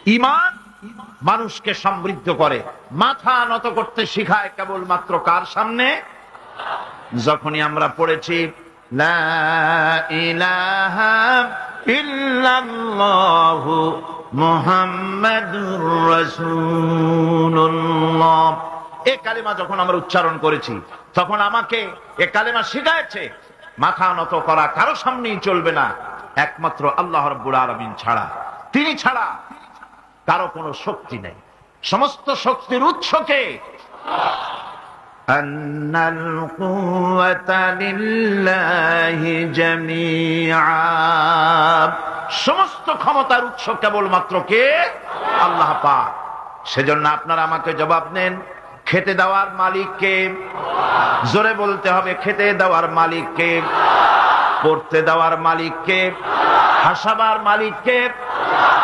ঈমান মানুষকে সমৃদ্ধ করে, মাথা নত করতে শিখায় কেবলমাত্র কার সামনে? যখনই আমরা পড়েছি লা ইলাহা ইল্লাল্লাহু মুহাম্মাদুর রাসূলুল্লাহ, এই কালেমা যখন আমরা উচ্চারণ করেছি তখন আমাকে এই কালেমা শিখায়েছে মাথা নত করা কারো সামনেই চলবে না, একমাত্র আল্লাহ রাব্বুল আলামিন ছাড়া। তিনি ছাড়া কারো কোনো শক্তি নেই। সমস্ত শক্তির উৎসকে আন্নাল কুওয়াতা লিল্লাহি জামিআ, সমস্ত ক্ষমতার উৎস কেবলমাত্র কে? আল্লাহ পাক। সেজন্য আপনারা আমাকে জবাব দেন, খেতে দেওয়ার মালিক কে? জোরে বলতে হবে, খেতে দেওয়ার মালিক কে? পড়তে দেওয়ার মালিক কে? হাসাবার মালিক কে?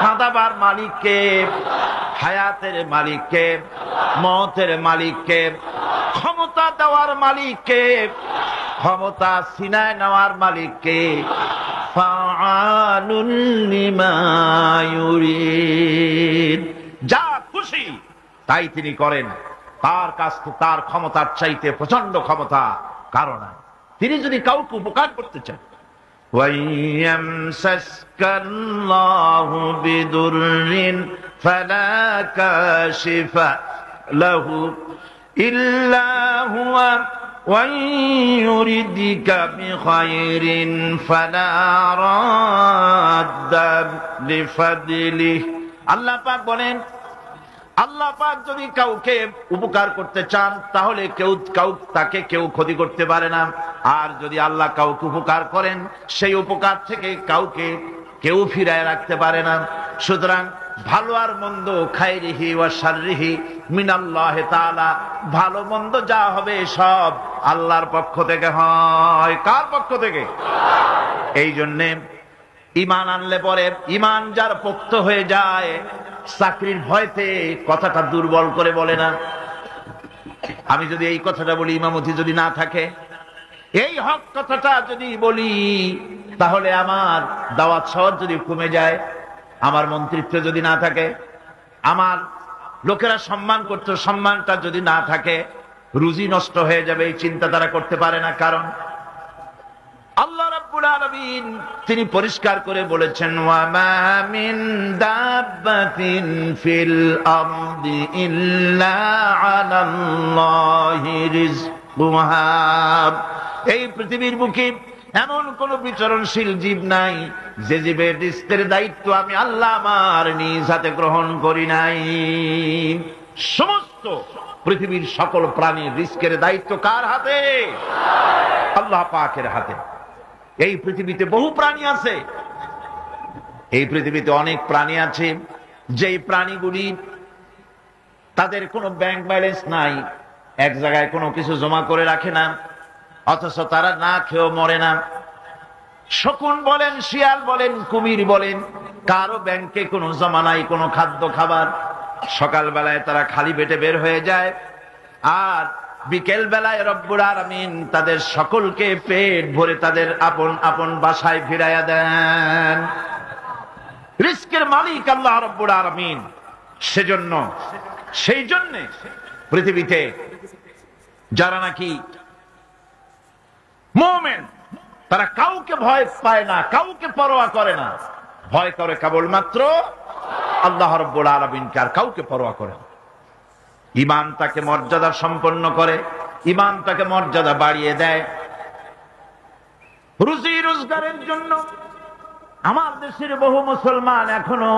কাঁদাবার মালিক কে? হায়াতের মালিক কে? মওতের মালিক কে? ক্ষমতা দেওয়ার মালিক কে? ক্ষমতা সিনায় নেওয়ার মালিক কে? ফাআলুল লিমা ইউরিদ, যা খুশি তাই তিনি করেন। তার কাছে তার ক্ষমতার চাইতে প্রচন্ড ক্ষমতা কারো নাই। তিনি যদি কাউকে উপকার করতে চান, ওয়াইয়ামসাসকাল্লাহু বিদুররিন ফালা কাশিফা লাহু ইল্লা হুয়া ওয়াইয়ুরিদকা বিখাইরিন ফালা রাদ্দা লিফাদলিহি। আল্লাহ পাক বলেন, আল্লাহ পাক যদি কাউকে উপকার করতে চান তাহলে তাকে কেউ ক্ষতি করতে পারে না। আর যদি আল্লাহ কাউকে উপকার করেন সেই উপকার থেকে কাউকে কেউ ফিরায় রাখতে পারে না। সুতরাং ভালো আর মন্দ খায়রিহি ওয়া শাররিহি মিনাল্লাহি তাআলা, ভালো মন্দ যা হবে সব আল্লাহর পক্ষ থেকে হয়। কার পক্ষ থেকে? এই জন্যে ঈমান আনলে পরে, ঈমান যার পোক্ত হয়ে যায়, চাকরির ভয়তে কথাটা দুর্বল করে বলে না। আমি যদি এই কথাটা বলি, ইমামতি যদি না থাকে, এই হক কথাটা যদি বলি, তাহলে আমার দাওয়াত শহর যদি কমে যায়, আমার মন্ত্রিত্ব যদি না থাকে, আমার লোকেরা সম্মান করতে সম্মানটা যদি না থাকে, রুজি নষ্ট হয়ে যাবে, এই চিন্তা তারা করতে পারে না। কারণ আল্লাহ রাব্বুল আলামিন তিনি পরিষ্কার করে বলেছেন, ওয়া মা মিন দাব্বাতিন ফিল আরদি ইল্লা আলাল্লাহি রিজকুহা, এই পৃথিবীর বুকে এমন কোন বিচরণশীল জীব নাই যে জীবের রিজকের দায়িত্ব আমি আল্লাহ আমার নিজ হাতে গ্রহণ করি নাই। সমস্ত পৃথিবীর সকল প্রাণীর রিজকের দায়িত্ব কার হাতে? আল্লাহ পাকের হাতে। এই পৃথিবীতে বহু প্রাণী আছে, এই পৃথিবীতে অনেক প্রাণী আছে যেই প্রাণীগুলি তাদের কোনো ব্যাংক ব্যালেন্স নাই, এক জায়গায় কোনো কিছু জমা করে রাখে না, অথচ তারা না খেয়েও মরে না। শকুন বলেন, শিয়াল বলেন, কুমির বলেন, কারো ব্যাংকে কোনো জমা নাই কোনো খাদ্য খাবার। সকালবেলায় তারা খালি পেটে বের হয়ে যায়, আর বিকেল বেলায় রব্বুল আলামিন তাদের সকলকে পেট ভরে তাদের আপন আপন বাসায় ফিরাইয়া দেন। রিজকের মালিক আল্লাহ রব্বুল আলামিন। সেজন্য সেই জন্য পৃথিবীতে যারা নাকি মুমিন, তারা কাউকে ভয় পায় না, কাউকে পরোয়া করে না, ভয় করে কেবলমাত্র আল্লাহ রব্বুল আলামিনকে, আর কাউকে পরোয়া করে না। ঈমান তাকে মর্যাদা সম্পন্ন করে, ঈমান তাকে মর্যাদা বাড়িয়ে দেয়। রুজি রোজগারের জন্য আমার দেশের বহু মুসলমান এখনো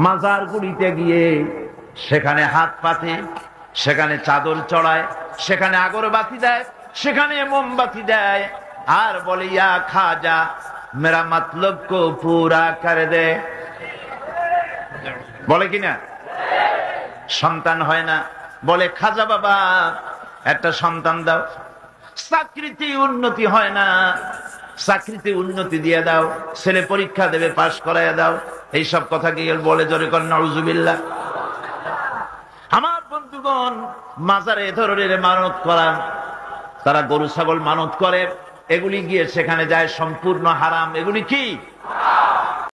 মাজারগুলিতে গিয়ে সেখানে হাত পাতে, সেখানে চাদর চড়ায়, সেখানে আগরবাতি দেয়, সেখানে মোমবাতি দেয়, আর বলে ইয়া খাজা মেরা মতলব কো পুরা করে দে। বলে কিনা? সন্তান হয় না, বলে খাজা বাবা একটা সন্তান দাও। চাকরিতে উন্নতি হয় না, চাকরিতে উন্নতি দিয়ে দাও, ছেলে পরীক্ষা দেবে পাশ করাইয়া দাও। এইসব কথা কি বলে? জোরে কর নাউজুবিল্লাহ। আমার বন্ধুগণ, মাজারে এ ধরনের মানত করা, তারা গরু ছাগল মানত করে, এগুলি গিয়ে সেখানে যায় সম্পূর্ণ হারাম। এগুলি কি?